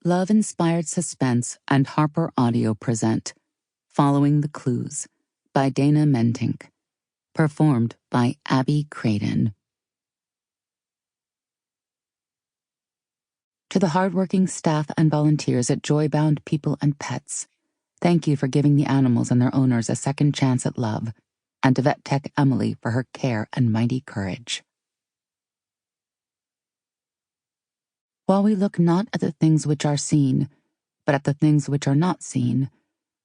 Love-inspired suspense and Harper Audio present Following the Clues by Dana Mentink. Performed by Abby Craden. To the hardworking staff and volunteers at Joybound People and Pets, thank you for giving the animals and their owners a second chance at love, and to Vet Tech Emily for her care and mighty courage. While we look not at the things which are seen, but at the things which are not seen,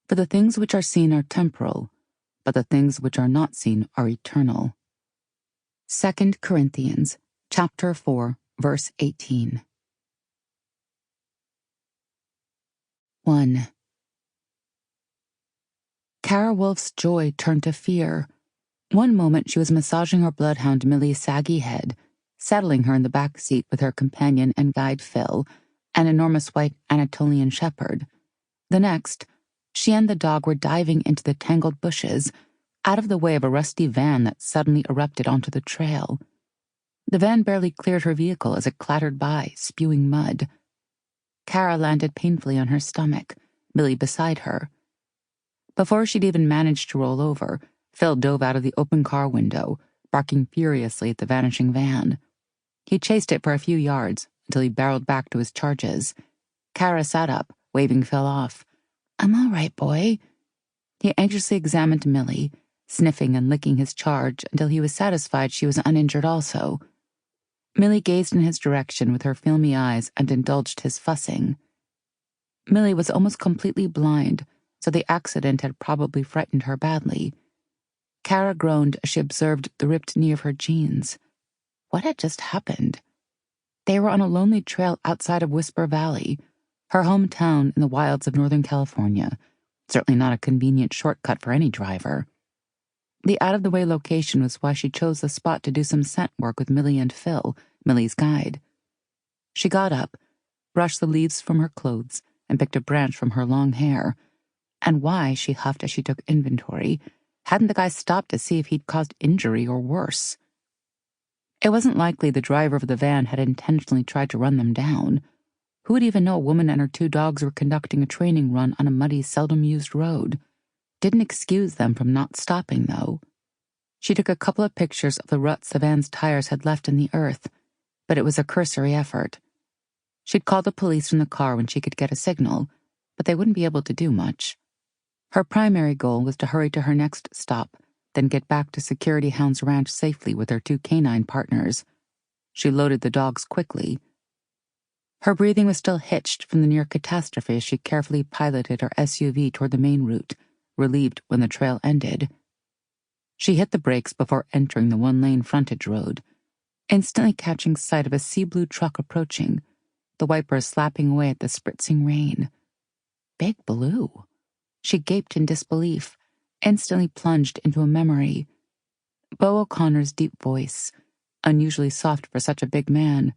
for the things which are seen are temporal, but the things which are not seen are eternal. 2 Corinthians chapter 4, verse 18. 1. Kara Wolf's joy turned to fear. One moment she was massaging her bloodhound Millie's saggy head, settling her in the back seat with her companion and guide Phil, an enormous white Anatolian shepherd. The next, she and the dog were diving into the tangled bushes, out of the way of a rusty van that suddenly erupted onto the trail. The van barely cleared her vehicle as it clattered by, spewing mud. Kara landed painfully on her stomach, Millie beside her. Before she'd even managed to roll over, Phil dove out of the open car window, barking furiously at the vanishing van. He chased it for a few yards until he barreled back to his charges. Kara sat up, waving Phil off. "I'm all right, boy." He anxiously examined Millie, sniffing and licking his charge until he was satisfied she was uninjured also. Millie gazed in his direction with her filmy eyes and indulged his fussing. Millie was almost completely blind, so the accident had probably frightened her badly. Kara groaned as she observed the ripped knee of her jeans. What had just happened? They were on a lonely trail outside of Whisper Valley, her hometown in the wilds of Northern California, certainly not a convenient shortcut for any driver. The out-of-the-way location was why she chose the spot to do some scent work with Millie and Phil, Millie's guide. She got up, brushed the leaves from her clothes, and picked a branch from her long hair. And why, she huffed as she took inventory, hadn't the guy stopped to see if he'd caused injury or worse? It wasn't likely the driver of the van had intentionally tried to run them down. Who would even know a woman and her two dogs were conducting a training run on a muddy, seldom-used road? Didn't excuse them from not stopping, though. She took a couple of pictures of the ruts the van's tires had left in the earth, but it was a cursory effort. She'd call the police from the car when she could get a signal, but they wouldn't be able to do much. Her primary goal was to hurry to her next stop, then get back to Security Hound's ranch safely with her two canine partners. She loaded the dogs quickly. Her breathing was still hitched from the near catastrophe as she carefully piloted her SUV toward the main route, relieved when the trail ended. She hit the brakes before entering the one-lane frontage road, instantly catching sight of a sea-blue truck approaching, the wipers slapping away at the spritzing rain. Big Blue. She gaped in disbelief, instantly plunged into a memory. Beau O'Connor's deep voice, unusually soft for such a big man.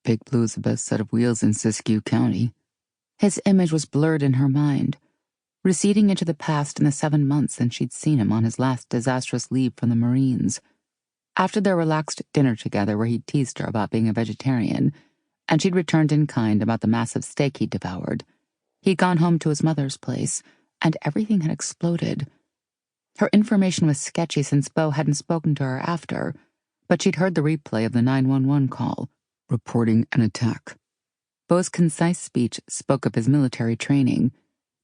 Big Blue's the best set of wheels in Siskiyou County. His image was blurred in her mind, receding into the past in the 7 months since she'd seen him on his last disastrous leave from the Marines. After their relaxed dinner together where he'd teased her about being a vegetarian, and she'd returned in kind about the massive steak he'd devoured, he'd gone home to his mother's place, and everything had exploded. Her information was sketchy since Beau hadn't spoken to her after, but she'd heard the replay of the 911 call, reporting an attack. Beau's concise speech spoke of his military training,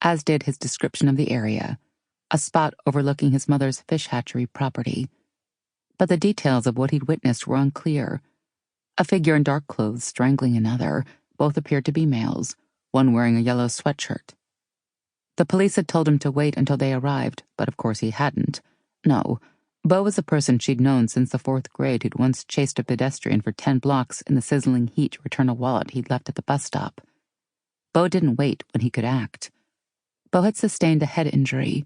as did his description of the area, a spot overlooking his mother's fish hatchery property. But the details of what he'd witnessed were unclear. A figure in dark clothes strangling another, both appeared to be males, one wearing a yellow sweatshirt. The police had told him to wait until they arrived, but of course he hadn't. No, Beau was a person she'd known since the 4th grade who'd once chased a pedestrian for 10 blocks in the sizzling heat to return a wallet he'd left at the bus stop. Beau didn't wait when he could act. Beau had sustained a head injury.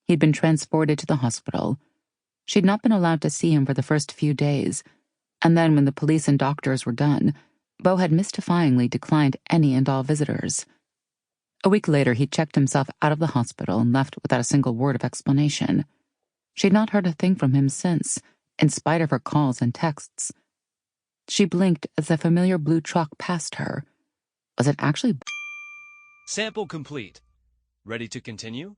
He'd been transported to the hospital. She'd not been allowed to see him for the first few days, and then when the police and doctors were done, Beau had mystifyingly declined any and all visitors. A week later, he checked himself out of the hospital and left without a single word of explanation. She'd not heard a thing from him since, in spite of her calls and texts. She blinked as a familiar blue truck passed her. Was it actually Sample complete. Ready to continue?